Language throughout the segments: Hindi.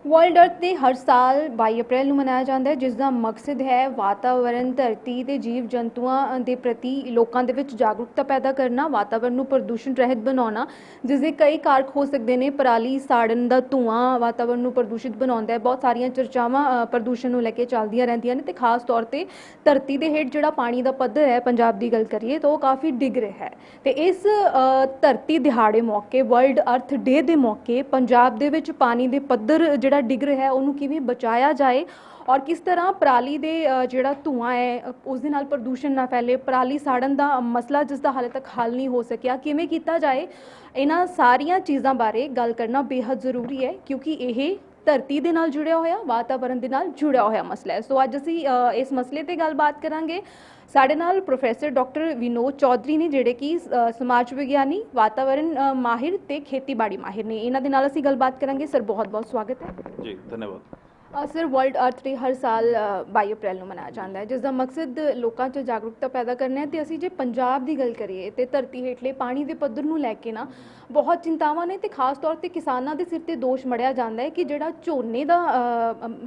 वर्ल्ड अर्थ डे हर साल 22 अप्रैल ਨੂੰ ਮਨਾਇਆ ਜਾਂਦਾ ਹੈ, ਜਿਸ ਦਾ ਮਕਸਦ ਹੈ ਵਾਤਾਵਰਣ, ਧਰਤੀ ਤੇ ਜੀਵ ਜੰਤੂਆਂ ਦੇ ਪ੍ਰਤੀ ਲੋਕਾਂ ਦੇ ਵਿੱਚ ਜਾਗਰੂਕਤਾ ਪੈਦਾ ਕਰਨਾ, ਵਾਤਾਵਰਣ ਨੂੰ ਪ੍ਰਦੂਸ਼ਣ ਰਹਿਤ ਬਣਾਉਣਾ, ਜਿਸ ਦੇ ਕਈ ਕਾਰਕ ਹੋ ਸਕਦੇ ਨੇ। ਪਰਾਲੀ ਸਾੜਨ ਦਾ ਧੂਆਂ ਵਾਤਾਵਰਣ ਨੂੰ ਪ੍ਰਦੂਸ਼ਿਤ ਬਣਾਉਂਦਾ ਹੈ। ਬਹੁਤ ਸਾਰੀਆਂ ਚਰਚਾਵਾਂ ਪ੍ਰਦੂਸ਼ਣ ਨੂੰ ਲੈ ਕੇ ਚੱਲਦੀਆਂ ਰਹਿੰਦੀਆਂ ਨੇ ਤੇ ਖਾਸ ਤੌਰ ਤੇ ਧਰਤੀ ਦੇ ਹੇਠ ਜਿਹੜਾ ਪਾਣੀ ਦਾ ਪੱਧਰ ਹੈ, ਪੰਜਾਬ ਦੀ ਗੱਲ ਕਰੀਏ ਤਾਂ ਉਹ ਕਾਫੀ ਡਿੱਗ ਰਿਹਾ ਹੈ। ਤੇ ਇਸ ਧਰਤੀ ਦਿਹਾੜੇ ਮੌਕੇ, ਵਰਲਡ ਅਰਥ ਡੇ ਦੇ ਮੌਕੇ ਪੰਜਾਬ ਦੇ ਵਿੱਚ ਪਾਣੀ ਦੇ ਪੱਧਰ ਜਿਹੜਾ ਡਿੱਗ ਰਿਹਾ ਹੈ ਉਹਨੂੰ ਕਿਵੇਂ ਬਚਾਇਆ ਜਾਏ ਔਰ ਕਿਸ ਤਰ੍ਹਾਂ ਪਰਾਲੀ ਦੇ ਜਿਹੜਾ ਧੂਆਂ ਹੈ ਉਸ ਦੇ ਨਾਲ ਪ੍ਰਦੂਸ਼ਣ ਨਾ ਫੈਲੇ, ਪਰਾਲੀ ਸਾੜਨ ਦਾ ਮਸਲਾ ਜਿਸ ਦਾ ਹਾਲੇ ਤੱਕ ਹੱਲ ਨਹੀਂ ਹੋ ਸਕਿਆ ਕਿਵੇਂ ਕੀਤਾ ਜਾਏ, ਇਹਨਾਂ ਸਾਰੀਆਂ ਚੀਜ਼ਾਂ ਬਾਰੇ ਗੱਲ ਕਰਨਾ ਬੇहद ਜ਼ਰੂਰੀ ਹੈ ਕਿਉਂਕਿ ਇਹ ਧਰਤੀ ਦੇ ਨਾਲ ਜੁੜਿਆ ਹੋਇਆ, ਵਾਤਾਵਰਣ ਦੇ ਨਾਲ ਜੁੜਿਆ ਹੋਇਆ ਮਸਲਾ ਹੈ। ਸੋ ਅੱਜ ਅਸੀਂ ਇਸ ਮਸਲੇ ਤੇ ਗੱਲਬਾਤ ਕਰਾਂਗੇ। ਸਾਡੇ ਨਾਲ ਪ੍ਰੋਫੈਸਰ ਡਾਕਟਰ ਵਿਨੋਦ ਚੌਧਰੀ ਨੇ ਜਿਹੜੇ ਕਿ ਸਮਾਜ ਵਿਗਿਆਨੀ, ਵਾਤਾਵਰਣ ਮਾਹਿਰ ਤੇ ਖੇਤੀਬਾੜੀ ਮਾਹਿਰ ਨੇ। ਇਹਨਾਂ ਦੇ ਨਾਲ ਅਸੀਂ ਗੱਲਬਾਤ ਕਰਾਂਗੇ। ਸਰ ਬਹੁਤ ਬਹੁਤ ਸਵਾਗਤ ਹੈ ਜੀ। ਧੰਨਵਾਦ। ਸਰ, ਵਰਲਡ ਅਰਥ ਡੇ ਹਰ ਸਾਲ 22 ਅਪ੍ਰੈਲ ਨੂੰ ਮਨਾਇਆ ਜਾਂਦਾ ਹੈ, ਜਿਸ ਦਾ ਮਕਸਦ ਲੋਕਾਂ 'ਚ ਜਾਗਰੂਕਤਾ ਪੈਦਾ ਕਰਨਾ ਹੈ। ਤੇ ਅਸੀਂ ਜੇ ਪੰਜਾਬ ਦੀ ਗੱਲ ਕਰੀਏ ਤੇ ਧਰਤੀ ਹੇਠਲੇ ਪਾਣੀ ਦੇ ਪੱਧਰ ਨੂੰ ਲੈ ਕੇ ਨਾ ਬਹੁਤ ਚਿੰਤਾਵਾਂ ਨੇ ਤੇ ਖਾਸ ਤੌਰ ਤੇ ਕਿਸਾਨਾਂ ਦੇ ਸਿਰ ਤੇ ਦੋਸ਼ ਮੜਿਆ ਜਾਂਦਾ ਹੈ ਕਿ ਜਿਹੜਾ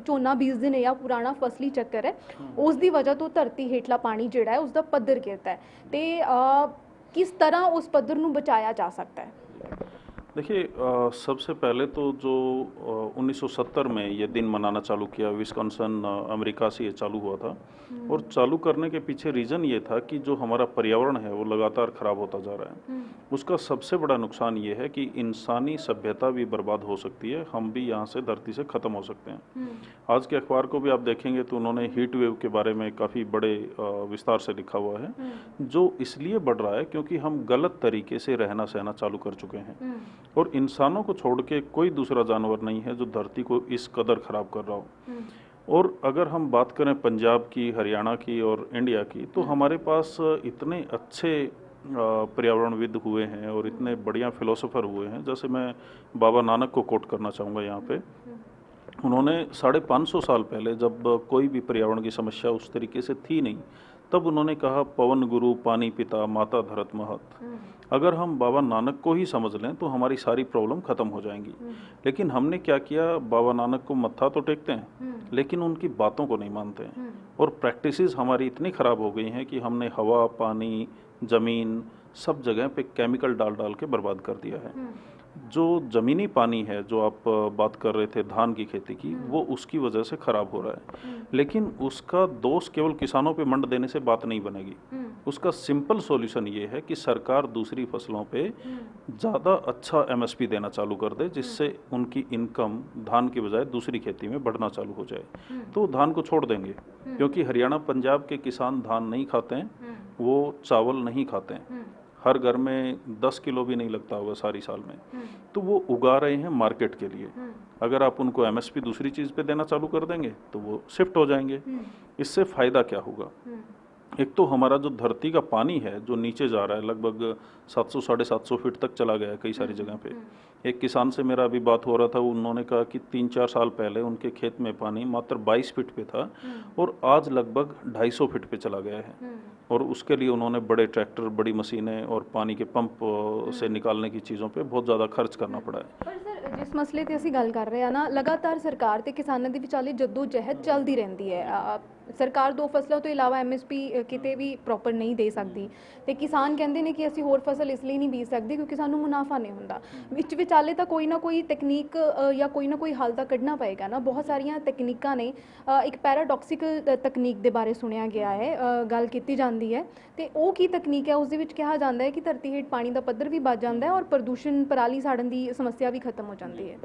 ਝੋਨਾ ਬੀਜਦੇ ਨੇ ਜਾਂ ਪੁਰਾਣਾ ਫਸਲੀ ਚੱਕਰ ਹੈ ਉਸ ਦੀ ਵਜ੍ਹਾ ਤੋਂ ਧਰਤੀ ਹੇਠਲਾ ਪਾਣੀ ਜਿਹੜਾ ਹੈ ਉਸ ਦਾ ਪੱਧਰ ਗਿਰਦਾ ਹੈ ਤੇ किस तरह उस पद्धर ਨੂੰ बचाया जा सकता है? देखिए, सबसे पहले तो जो 1970 में ये दिन मनाना चालू किया, विस्कॉन्सिन अमेरिका से ये चालू हुआ था। और चालू करने के पीछे रीज़न ये था कि जो हमारा पर्यावरण है वो लगातार ख़राब होता जा रहा है। उसका सबसे बड़ा नुकसान ये है कि इंसानी सभ्यता भी बर्बाद हो सकती है, हम भी यहाँ से धरती से ख़त्म हो सकते हैं। आज के अखबार को भी आप देखेंगे तो उन्होंने हीट वेव के बारे में काफ़ी बड़े विस्तार से लिखा हुआ है, जो इसलिए बढ़ रहा है क्योंकि हम गलत तरीके से रहना सहना चालू कर चुके हैं। और इंसानों को छोड़ के कोई दूसरा जानवर नहीं है जो धरती को इस कदर ख़राब कर रहा हो। और अगर हम बात करें पंजाब की, हरियाणा की और इंडिया की, तो हमारे पास इतने अच्छे पर्यावरणविद हुए हैं और इतने बढ़िया फिलोसोफर हुए हैं। जैसे मैं बाबा नानक को कोट करना चाहूँगा यहाँ पे। उन्होंने 550 साल पहले, जब कोई भी पर्यावरण की समस्या उस तरीके से थी नहीं, तब उन्होंने कहा पवन गुरु पानी पिता माता धरत महत। अगर हम बाबा नानक को ही समझ लें तो हमारी सारी प्रॉब्लम ख़त्म हो जाएंगी। लेकिन हमने क्या किया, बाबा नानक को मत्था तो टेकते हैं लेकिन उनकी बातों को नहीं मानते हैं। और प्रैक्टिसेस हमारी इतनी ख़राब हो गई हैं कि हमने हवा, पानी, ज़मीन सब जगह पे केमिकल डाल डाल के बर्बाद कर दिया है। जो ज़मीनी पानी है, जो आप बात कर रहे थे धान की खेती की, वो उसकी वजह से ख़राब हो रहा है। लेकिन उसका दोष केवल किसानों पे मंड देने से बात नहीं बनेगी। उसका सिंपल सॉल्यूशन ये है कि सरकार दूसरी फसलों पे ज़्यादा अच्छा एमएसपी देना चालू कर दे, जिससे उनकी इनकम धान की बजाय दूसरी खेती में बढ़ना चालू हो जाए। तो धान को छोड़ देंगे, क्योंकि हरियाणा पंजाब के किसान धान नहीं खाते हैं, वो चावल नहीं खाते हैं। हर घर में 10 किलो भी नहीं लगता होगा सारी साल में, तो वो उगा रहे हैं मार्केट के लिए। अगर आप उनको एमएसपी दूसरी चीज़ पे देना चालू कर देंगे तो वो शिफ्ट हो जाएंगे। इससे फ़ायदा क्या होगा? एक तो हमारा जो धरती का पानी है जो नीचे जा रहा है, लगभग 700 750 फीट तक चला गया है कई सारी जगह पे। एक किसान से मेरा अभी बात हो रहा था, उन्होंने कहा कि 3-4 साल पहले उनके खेत में पानी मात्र 22 फीट पे था और आज लगभग 250 फीट पे चला गया है। और उसके लिए उन्होंने बड़े ट्रैक्टर, बड़ी मशीनें और पानी के पंप से निकालने की चीज़ों पे बहुत ज़्यादा खर्च करना पड़ा है। पर सर, जिस मसले ते ਅਸੀਂ ਗੱਲ ਕਰ ਰਹੇ ਆ ਨਾ, ਲਗਾਤਾਰ ਸਰਕਾਰ ਤੇ ਕਿਸਾਨਾਂ ਦੇ ਵਿਚਾਲੇ ਜਹਿਦ ਚੱਲਦੀ ਰਹਿੰਦੀ ਹੈ। ਸਰਕਾਰ ਦੋ ਫਸਲਾਂ ਤੋਂ ਇਲਾਵਾ ਐਮਐਸਪੀ ਕਿਤੇ ਵੀ ਪ੍ਰੋਪਰ ਨਹੀਂ ਦੇ ਸਕਦੀ ਤੇ ਕਿਸਾਨ ਕਹਿੰਦੇ ਨੇ ਕਿ ਅਸੀਂ ਹੋਰ ਫਸਲ ਇਸ ਲਈ ਨਹੀਂ ਬੀਜ ਸਕਦੇ ਕਿਉਂਕਿ ਸਾਨੂੰ ਮੁਨਾਫਾ ਨਹੀਂ ਹੁੰਦਾ। ਵਿਚਾਲੇ ਤਾਂ ਕੋਈ ਨਾ ਕੋਈ ਤਕਨੀਕ ਜਾਂ ਕੋਈ ਨਾ ਕੋਈ ਹੱਲ ਤਾਂ ਕੱਢਣਾ ਪਏਗਾ ਨਾ। ਬਹੁਤ ਸਾਰੀਆਂ ਤਕਨੀਕਾਂ ਨੇ। ਇੱਕ ਪੈਰਾਡੌਕਸੀਕਲ ਤਕਨੀਕ ਦੇ ਬਾਰੇ ਸੁਣਿਆ ਗਿਆ ਹੈ, ਗੱਲ ਕੀਤੀ ਜਾਂਦੀ ਹੈ ਤੇ ਉਹ ਕੀ ਤਕਨੀਕ ਹੈ? ਉਸ ਦੇ ਵਿੱਚ ਕਿਹਾ ਜਾਂਦਾ ਹੈ ਕਿ ਧਰਤੀ ਹੇਠ ਪਾਣੀ ਦਾ ਪੱਧਰ ਵੀ ਵੱਧ ਜਾਂਦਾ ਹੈ ਔਰ ਪ੍ਰਦੂਸ਼ਣ, ਪਰਾਲੀ ਸਾੜਨ ਦੀ ਸਮੱਸਿਆ ਵੀ ਖਤਮ ਹੋ ਜਾਂਦੀ ਹੈ।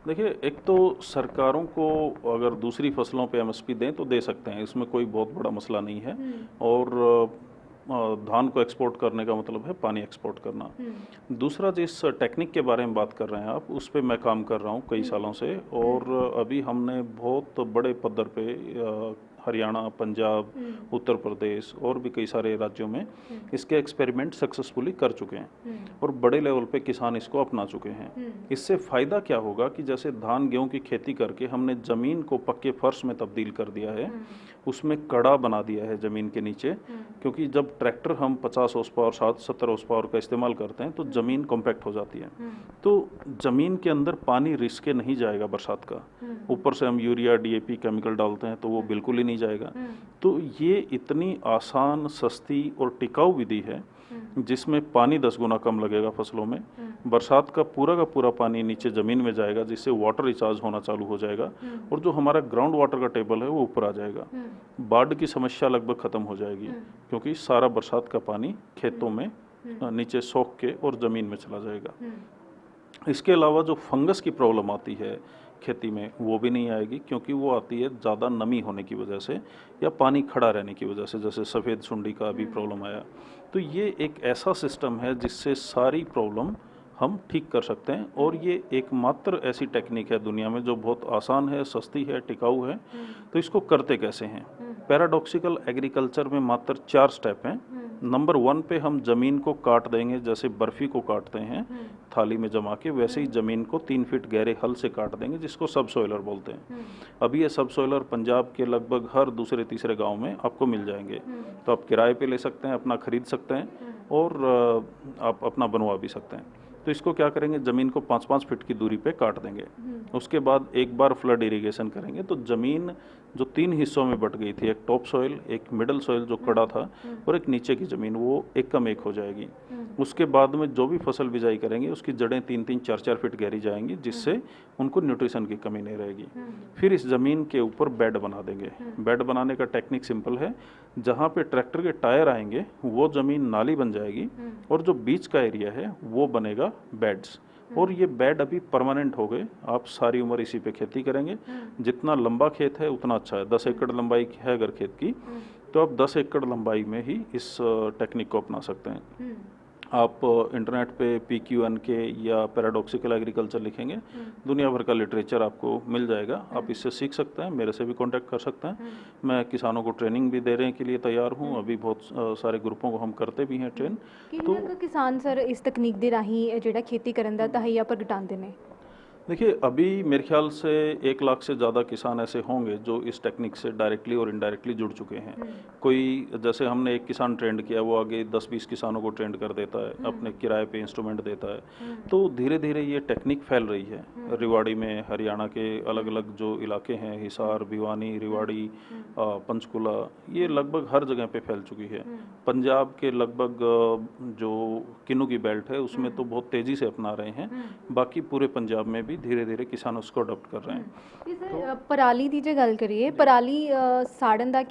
देखिए, एक तो सरकारों को अगर दूसरी फसलों पे एमएसपी दें तो दे सकते हैं, इसमें कोई बहुत बड़ा मसला नहीं है। और धान को एक्सपोर्ट करने का मतलब है पानी एक्सपोर्ट करना। दूसरा, जिस टेक्निक के बारे में बात कर रहे हैं आप, उस पर मैं काम कर रहा हूँ कई सालों से। और अभी हमने बहुत बड़े पद्धर पे हरियाणा, पंजाब, उत्तर प्रदेश और भी कई सारे राज्यों में इसके एक्सपेरिमेंट सक्सेसफुली कर चुके हैं और बड़े लेवल पे किसान इसको अपना चुके हैं। इससे फ़ायदा क्या होगा कि जैसे धान गेहूं की खेती करके हमने ज़मीन को पक्के फर्श में तब्दील कर दिया है, उसमें कड़ा बना दिया है ज़मीन के नीचे, क्योंकि जब ट्रैक्टर हम 50 हॉर्स पावर 70 हॉर्स पावर का इस्तेमाल करते हैं तो ज़मीन कॉम्पैक्ट हो जाती है। तो ज़मीन के अंदर पानी रिस के नहीं जाएगा बरसात का, ऊपर से हम यूरिया DAP केमिकल डालते हैं तो वो बिल्कुल ही नहीं जाएगा। तो ये इतनी आसान, सस्ती और टिकाऊ विधि है जिसमें पानी 10 गुना कम लगेगा फसलों में, बरसात का पूरा पानी नीचे ज़मीन में जाएगा जिससे वाटर रिचार्ज होना चालू हो जाएगा और जो हमारा ग्राउंड वाटर का टेबल है वो ऊपर आ जाएगा। बाढ़ की समस्या लगभग ख़त्म हो जाएगी क्योंकि सारा बरसात का पानी खेतों में नीचे सोख के और ज़मीन में चला जाएगा। इसके अलावा जो फंगस की प्रॉब्लम आती है खेती में वो भी नहीं आएगी, क्योंकि वो आती है ज़्यादा नमी होने की वजह से या पानी खड़ा रहने की वजह से, जैसे सफ़ेद सुंडी का भी प्रॉब्लम आया। तो ये एक ऐसा सिस्टम है जिससे सारी प्रॉब्लम हम ठीक कर सकते हैं और ये एकमात्र ऐसी टेक्निक है दुनिया में जो बहुत आसान है, सस्ती है, टिकाऊ है। तो इसको करते कैसे हैं? पैराडॉक्सिकल एग्रीकल्चर में मात्र 4 स्टेप हैं। नंबर 1 पे हम ज़मीन को काट देंगे, जैसे बर्फ़ी को काटते हैं थाली में जमा के, वैसे ही ज़मीन को 3 फीट गहरे हल से काट देंगे, जिसको सब सॉइलर बोलते हैं। अभी ये सब सॉइलर पंजाब के लगभग हर दूसरे तीसरे गांव में आपको मिल जाएंगे। तो आप किराए पे ले सकते हैं, अपना खरीद सकते हैं और आप अपना बनवा भी सकते हैं। तो इसको क्या करेंगे, ज़मीन को 5-5 फीट की दूरी पे काट देंगे। उसके बाद एक बार फ्लड इरिगेशन करेंगे तो ज़मीन जो 3 हिस्सों में बट गई थी, एक टॉप सॉइल, एक मिडल सॉइल जो कड़ा था और एक नीचे की ज़मीन, वो एक कम एक हो जाएगी। उसके बाद में जो भी फसल बिजाई करेंगे उसकी जड़ें 3-3, 4-4 फीट गहरी जाएंगी, जिससे उनको न्यूट्रिशन की कमी नहीं रहेगी। फिर इस ज़मीन के ऊपर बेड बना देंगे। बेड बनाने का टेक्निक सिंपल है, जहाँ पे ट्रैक्टर के टायर आएंगे वो ज़मीन नाली बन जाएगी और जो बीच का एरिया है वो बनेगा बेड्स। और ये बेड अभी परमानेंट हो गए, आप सारी उम्र इसी पे खेती करेंगे। जितना लंबा खेत है उतना अच्छा है। 10 एकड़ लंबाई है अगर खेत की, तो आप 10 एकड़ लंबाई में ही इस टेक्निक को अपना सकते हैं। आप इंटरनेट पे PQNK या पैराडॉक्सिकल एग्रीकल्चर लिखेंगे, दुनिया भर का लिटरेचर आपको मिल जाएगा। आप इससे सीख सकते हैं, मेरे से भी कांटेक्ट कर सकते हैं। मैं किसानों को ट्रेनिंग भी देने के लिए तैयार हूँ। अभी बहुत सारे ग्रुपों को हम करते भी हैं ट्रेन। तो किसान सर इस तकनीक ਦੇ ਰਾਹੀਂ ਜਿਹੜਾ खेती ਕਰਨ ਦਾ ਤਹਈਆ ਪ੍ਰਗਟਾਉਂਦੇ ਨੇ? देखिए, अभी मेरे ख्याल से 1 लाख से ज़्यादा किसान ऐसे होंगे जो इस टेक्निक से डायरेक्टली और इनडायरेक्टली जुड़ चुके हैं। कोई, जैसे हमने एक किसान ट्रेंड किया, वो आगे 10-20 किसानों को ट्रेंड कर देता है, अपने किराए पे इंस्ट्रूमेंट देता है। तो धीरे धीरे ये टेक्निक फैल रही है। रेवाड़ी में, हरियाणा के अलग अलग जो इलाके हैं, हिसार, भिवानी, रेवाड़ी, पंचकुला, ये लगभग हर जगह पे फैल चुकी है। पंजाब के लगभग जो किन्नू की बेल्ट है उसमें तो बहुत तेज़ी से अपना रहे हैं। बाकी पूरे पंजाब में भी धीरे धीरे किसान उसको अडॉप्ट कर रहे हैं। सर पराली ਦੀ ਜੇ ਗੱਲ ਕਰੀਏ, ਪਰਾਲੀ ਸਾੜਨ ਦਾ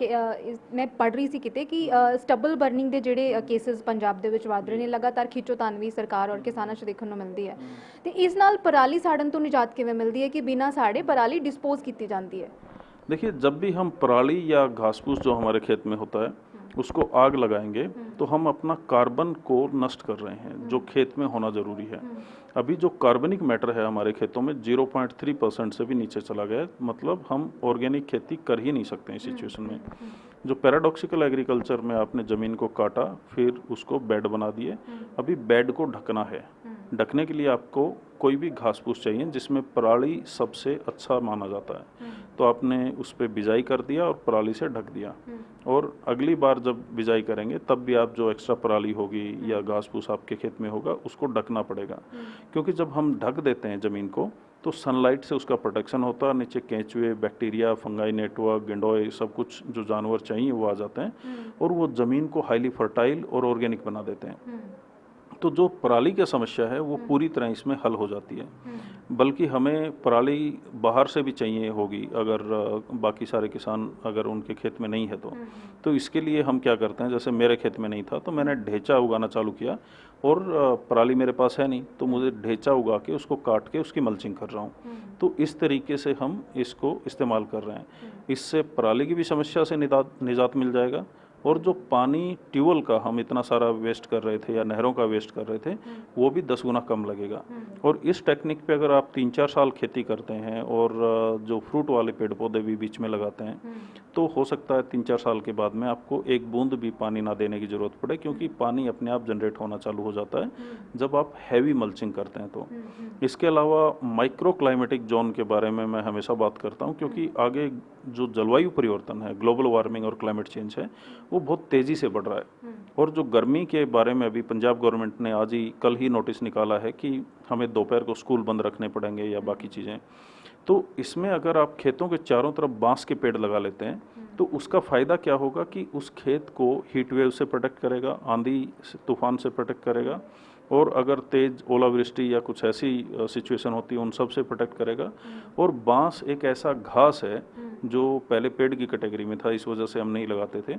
ਮੈਂ ਪੜ੍ਹ ਰਹੀ ਸੀ ਕਿਤੇ ਕਿ ਸਟਬਲ ਬਰਨਿੰਗ ਦੇ ਜਿਹੜੇ ਕੇਸਿਸ ਪੰਜਾਬ ਦੇ ਵਿੱਚ ਵੱਧ ਰਹੇ ਨੇ, ਲਗਾਤਾਰ ਖਿੱਚੋਤਾਨਵੀ ਸਰਕਾਰ ਔਰ ਕਿਸਾਨਾਂ 'ਚ ਦੇਖਣ ਨੂੰ ਮਿਲਦੀ ਹੈ। ਤੇ ਇਸ ਨਾਲ ਪਰਾਲੀ ਸਾੜਨ ਤੋਂ ਨਿਜਾਤ ਕਿਵੇਂ ਮਿਲਦੀ ਹੈ ਕਿ ਬਿਨਾਂ ਸਾੜੇ ਪਰਾਲੀ डिस्पोज ਕੀਤੀ ਜਾਂਦੀ है? देखिए, जब भी हम पराली या घास फूस जो हमारे खेत में होता है उसको आग लगाएंगे तो हम अपना कार्बन को नष्ट कर रहे हैं, जो खेत में होना ज़रूरी है। अभी जो कार्बनिक मैटर है हमारे खेतों में 0.3% से भी नीचे चला गया है। मतलब हम ऑर्गेनिक खेती कर ही नहीं सकते इस सिचुएशन में। जो पैराडॉक्सिकल एग्रीकल्चर में आपने ज़मीन को काटा, फिर उसको बेड बना दिए। अभी बेड को ढकना है। ढकने के लिए आपको कोई भी घास फूस चाहिए जिसमें पराली सबसे अच्छा माना जाता है। तो आपने उस पर बिजाई कर दिया और पराली से ढक दिया, और अगली बार जब बिजाई करेंगे तब भी आप जो एक्स्ट्रा पराली होगी या घास फूस आपके खेत में होगा उसको ढकना पड़ेगा। क्योंकि जब हम ढक देते हैं ज़मीन को तो सनलाइट से उसका प्रोटेक्शन होता है। नीचे केंचुए, बैक्टीरिया, फंगाई नेटवर्क, गेंडोए, सब कुछ जो जानवर चाहिए वो आ जाते हैं और वो ज़मीन को हाईली फर्टाइल और ऑर्गेनिक बना देते हैं। तो जो पराली की समस्या है वो पूरी तरह इसमें हल हो जाती है। बल्कि हमें पराली बाहर से भी चाहिए होगी अगर बाकी सारे किसान अगर उनके खेत में नहीं है तो इसके लिए हम क्या करते हैं, जैसे मेरे खेत में नहीं था तो मैंने ढेंचा उगाना चालू किया, और पराली मेरे पास है नहीं तो मुझे ढेंचा उगा के उसको काट के उसकी मल्चिंग कर रहा हूँ। तो इस तरीके से हम इसको इस्तेमाल कर रहे हैं। इससे पराली की भी समस्या से निजात मिल जाएगा और जो पानी ट्यूबवेल का हम इतना सारा वेस्ट कर रहे थे या नहरों का वेस्ट कर रहे थे, वो भी 10 गुना कम लगेगा। और इस टेक्निक पे अगर आप 3-4 साल खेती करते हैं और जो फ्रूट वाले पेड़ पौधे भी बीच में लगाते हैं, तो हो सकता है 3-4 साल के बाद में आपको एक बूंद भी पानी ना देने की ज़रूरत पड़े, क्योंकि पानी अपने आप जनरेट होना चालू हो जाता है जब आप हैवी मल्चिंग करते हैं। तो इसके अलावा माइक्रो क्लाइमेटिक जोन के बारे में मैं हमेशा बात करता हूँ, क्योंकि आगे जो जलवायु परिवर्तन है, ग्लोबल वार्मिंग और क्लाइमेट चेंज है, वो बहुत तेज़ी से बढ़ रहा है। और जो गर्मी के बारे में अभी पंजाब गवर्नमेंट ने आज ही कल ही नोटिस निकाला है कि हमें दोपहर को स्कूल बंद रखने पड़ेंगे या बाकी चीज़ें। तो इसमें अगर आप खेतों के चारों तरफ बांस के पेड़ लगा लेते हैं, तो उसका फ़ायदा क्या होगा कि उस खेत को हीट वेव से प्रोटेक्ट करेगा, आंधी तूफान से प्रोटेक्ट करेगा, और अगर तेज ओलावृष्टि या कुछ ऐसी सिचुएशन होती है उन सब से प्रोटेक्ट करेगा। और बांस एक ऐसा घास है जो पहले पेड़ की कैटेगरी में था, इस वजह से हम नहीं लगाते थे।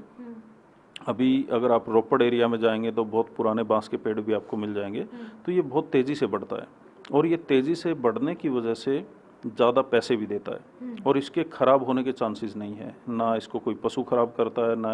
अभी अगर आप रोपड़ एरिया में जाएंगे तो बहुत पुराने बांस के पेड़ भी आपको मिल जाएंगे। तो ये बहुत तेज़ी से बढ़ता है, और ये तेज़ी से बढ़ने की वजह से ज़्यादा पैसे भी देता है, और इसके ख़राब होने के चांसेस नहीं है। ना इसको कोई पशु ख़राब करता है, ना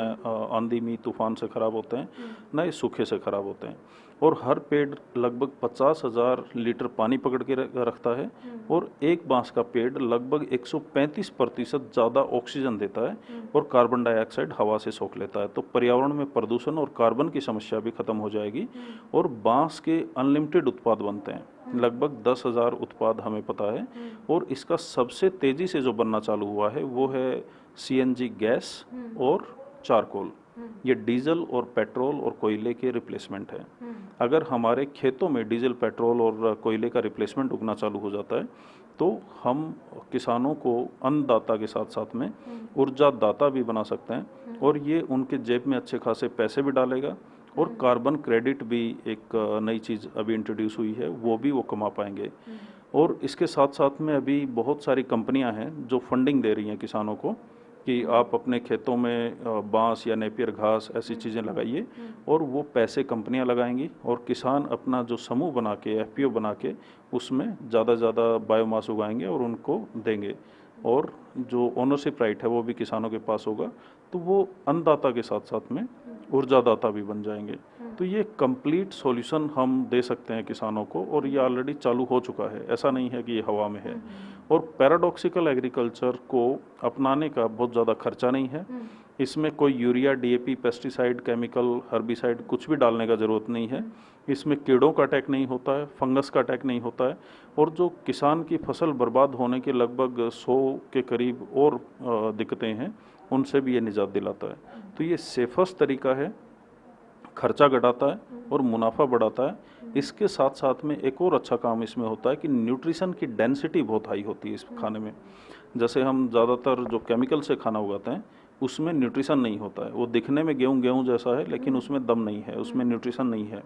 आंधी में तूफान से ख़राब होते हैं, ना ये सूखे से ख़राब होते हैं। और हर पेड़ लगभग 50,000 लीटर पानी पकड़ के रखता है, और एक बांस का पेड़ लगभग 135% ज़्यादा ऑक्सीजन देता है, और कार्बन डाइऑक्साइड हवा से सोख लेता है। तो पर्यावरण में प्रदूषण और कार्बन की समस्या भी खत्म हो जाएगी। और बांस के अनलिमिटेड उत्पाद बनते हैं, लगभग 10,000 उत्पाद हमें पता है। और इसका सबसे तेज़ी से जो बनना चालू हुआ है वो है सीएनजी गैस और चारकोल। ये डीजल और पेट्रोल और कोयले के रिप्लेसमेंट है। अगर हमारे खेतों में डीजल, पेट्रोल और कोयले का रिप्लेसमेंट उगना चालू हो जाता है, तो हम किसानों को अन्नदाता के साथ साथ में ऊर्जा दाता भी बना सकते हैं, और ये उनके जेब में अच्छे खासे पैसे भी डालेगा। और कार्बन क्रेडिट भी एक नई चीज़ अभी इंट्रोड्यूस हुई है, वो भी वो कमा पाएंगे। और इसके साथ साथ में अभी बहुत सारी कंपनियां हैं जो फंडिंग दे रही हैं किसानों को कि आप अपने खेतों में बांस या नेपियर घास ऐसी चीज़ें लगाइए, और वो पैसे कंपनियां लगाएंगी, और किसान अपना जो समूह बना के, एफपीओ बना के, उसमें ज़्यादा ज़्यादा बायोमास उगाएंगे और उनको देंगे। और जो ओनरशिप राइट है वो भी किसानों के पास होगा, तो वो अन्नदाता के साथ साथ में ऊर्जादाता भी बन जाएंगे। तो ये कंप्लीट सॉल्यूशन हम दे सकते हैं किसानों को, और ये ऑलरेडी चालू हो चुका है, ऐसा नहीं है कि ये हवा में है। और पैराडॉक्सिकल एग्रीकल्चर को अपनाने का बहुत ज़्यादा खर्चा नहीं है। इसमें कोई urea, DAP, pesticide, chemical, herbicide कुछ भी डालने का ज़रूरत नहीं है। इसमें कीड़ों का अटैक नहीं होता है, फंगस का अटैक नहीं होता है, और जो किसान की फसल बर्बाद होने के लगभग 100 के करीब और दिक्कतें हैं, उनसे भी ये निजात दिलाता है। तो ये सेफेस्ट तरीका है, खर्चा घटाता है और मुनाफा बढ़ाता है। इसके साथ साथ में एक और अच्छा काम इसमें होता है कि न्यूट्रिशन की डेंसिटी बहुत हाई होती है इस खाने में। जैसे हम ज़्यादातर जो केमिकल से खाना उगाते हैं उसमें न्यूट्रिशन नहीं होता है, वो दिखने में गेहूं जैसा है, लेकिन उसमें दम नहीं है, उसमें न्यूट्रिशन नहीं है।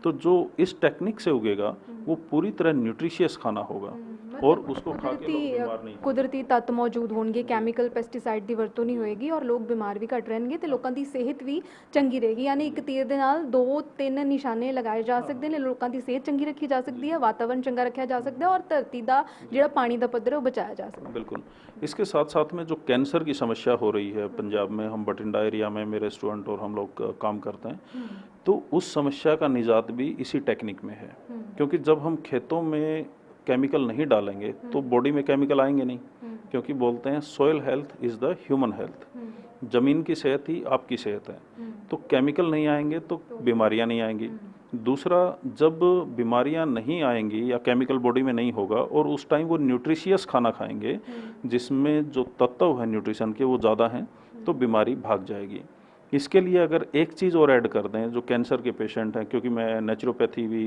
तो जो इस टेक्निक से उगेगा वो पूरी तरह न्यूट्रिशियस खाना होगा, और उसको खा के लोग बीमार नहीं। ਕੁਦਰਤੀ ਤੱਤ ਮੌਜੂਦ ਹੋਣਗੇ, ਕੈਮੀਕਲ ਪੈਸਟੀਸਾਈਡ ਦੀ ਵਰਤੋਂ ਨਹੀਂ ਹੋਏਗੀ, ਔਰ ਲੋਕ ਬਿਮਾਰ ਵੀ ਘੱਟ ਰਹਿਣਗੇ ਤੇ ਲੋਕਾਂ ਦੀ ਸਿਹਤ ਵੀ ਚੰਗੀ ਰਹੇਗੀ। ਯਾਨੀ ਇੱਕ ਤੀਰ ਦੇ ਨਾਲ 2-3 ਨਿਸ਼ਾਨੇ ਲਗਾਏ ਜਾ ਸਕਦੇ ਨੇ। ਲੋਕਾਂ ਦੀ ਸਿਹਤ ਚੰਗੀ ਰੱਖੀ ਜਾ ਸਕਦੀ ਹੈ, ਵਾਤਾਵਰਨ ਚੰਗਾ ਰੱਖਿਆ ਜਾ ਸਕਦਾ ਹੈ, ਔਰ ਧਰਤੀ ਦਾ ਜਿਹੜਾ ਪਾਣੀ ਦਾ ਪੱਧਰ ਹੈ ਉਹ ਬਚਾਇਆ ਜਾ ਸਕਦਾ ਹੈ। बिल्कुल। इसके साथ साथ में जो कैंसर की समस्या हो रही है पंजाब में, हम बठिंडा एरिया में मेरे स्टूडेंट और हम लोग काम करते हैं, तो उस समस्या का निजात भी इसी टेक्निक में है। क्योंकि जब हम खेतों में केमिकल नहीं डालेंगे तो बॉडी में केमिकल आएंगे नहीं, क्योंकि बोलते हैं soil health is the human health. ज़मीन की सेहत ही आपकी सेहत है। तो केमिकल नहीं आएंगे तो बीमारियां नहीं आएंगी। दूसरा, जब बीमारियां नहीं आएंगी या केमिकल बॉडी में नहीं होगा, और उस टाइम वो न्यूट्रिशियस खाना खाएंगे जिसमें जो तत्व है न्यूट्रिशन के वो ज़्यादा हैं, तो बीमारी भाग जाएगी। इसके लिए अगर एक चीज़ और ऐड कर दें, जो कैंसर के पेशेंट हैं, क्योंकि मैं नेचुरोपैथी भी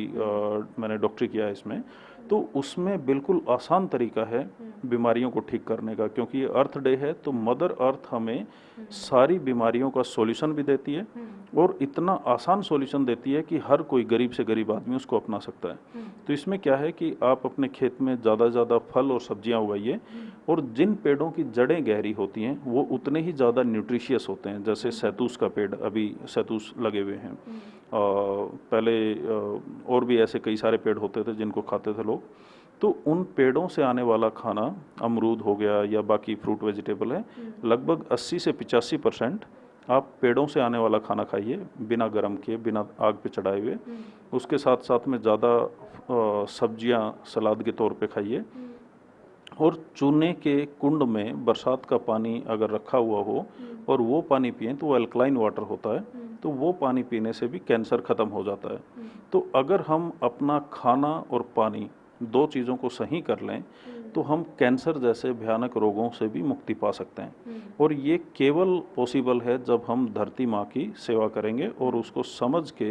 मैंने डॉक्टरी किया है इसमें, तो उसमें बिल्कुल आसान तरीका है बीमारियों को ठीक करने का। क्योंकि ये अर्थ डे है, तो मदर अर्थ हमें सारी बीमारियों का सॉल्यूशन भी देती है, और इतना आसान सॉल्यूशन देती है कि हर कोई गरीब से गरीब आदमी उसको अपना सकता है। तो इसमें क्या है कि आप अपने खेत में ज़्यादा से ज़्यादा फल और सब्जियां उगाइए, और जिन पेड़ों की जड़ें गहरी होती हैं वो उतने ही ज़्यादा न्यूट्रिशियस होते हैं। जैसे सैतूस का पेड़, अभी सैतूस लगे हुए हैं, पहले और भी ऐसे कई सारे पेड़ होते थे जिनको खाते थे लोग। तो उन पेड़ों से आने वाला खाना, अमरूद हो गया या बाकी फ्रूट वेजिटेबल है, लगभग 80 से 85% आप पेड़ों से आने वाला खाना खाइए, बिना गर्म किए, बिना आग पे चढ़ाए हुए। उसके साथ साथ में ज़्यादा सब्जियां सलाद के तौर पे खाइए। और चूने के कुंड में बरसात का पानी अगर रखा हुआ हो और वो पानी पिएं तो वो अल्कलाइन वाटर होता है, तो वो पानी पीने से भी कैंसर ख़त्म हो जाता है। तो अगर हम अपना खाना और पानी दो चीज़ों को सही कर लें तो हम कैंसर जैसे भयानक रोगों से भी मुक्ति पा सकते हैं। और ये केवल पॉसिबल है जब हम धरती माँ की सेवा करेंगे और उसको समझ के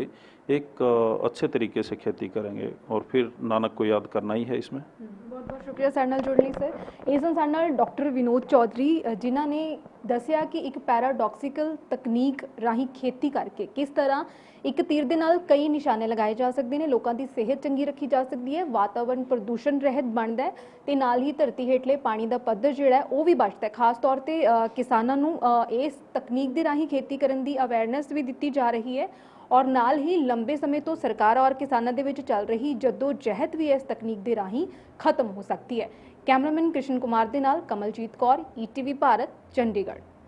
एक अच्छे तरीके से खेती करेंगे। और फिर नानक को याद करना ही है इसमें। बहुत बहुत शुक्रिया ਸਾਡੇ ਨਾਲ ਜੁੜਨ ਲਈ ਸਰ। ਇਸ ਦਿਨ ਸਾਡੇ ਨਾਲ ਡਾਕਟਰ ਵਿਨੋਦ ਚੌਧਰੀ ਜਿਨ੍ਹਾਂ ਨੇ ਦੱਸਿਆ ਕਿ ਇੱਕ ਪੈਰਾਡੌਕਸੀਕਲ ਤਕਨੀਕ ਰਾਹੀਂ ਖੇਤੀ ਕਰਕੇ ਕਿਸ ਤਰ੍ਹਾਂ ਇੱਕ ਤੀਰ ਦੇ ਨਾਲ ਕਈ ਨਿਸ਼ਾਨੇ ਲਗਾਏ ਜਾ ਸਕਦੇ ਨੇ, ਲੋਕਾਂ ਦੀ ਸਿਹਤ ਚੰਗੀ ਰੱਖੀ ਜਾ ਸਕਦੀ ਹੈ, ਵਾਤਾਵਰਣ ਪ੍ਰਦੂਸ਼ਣ ਰਹਿਤ ਬਣਦਾ ਹੈ ਤੇ ਨਾਲ ਹੀ ਧਰਤੀ ਹੇਠਲੇ ਪਾਣੀ ਦਾ ਪੱਧਰ ਜਿਹੜਾ ਹੈ ਉਹ ਵੀ ਬਚਦਾ ਹੈ। ਖਾਸ ਤੌਰ ਤੇ ਕਿਸਾਨਾਂ ਨੂੰ ਇਸ ਤਕਨੀਕ ਦੇ ਰਾਹੀਂ ਖੇਤੀ ਕਰਨ ਦੀ ਅਵੇਅਰਨੈਸ ਵੀ ਦਿੱਤੀ ਜਾ ਰਹੀ ਹੈ और नाल ही लंबे समय तो सरकार और किसानों के विच चल रही जद्दोजहद भी इस तकनीक के राही खत्म हो सकती है। कैमरामैन कृष्ण कुमार के नाल कमलजीत कौर, ETV भारत, चंडीगढ़।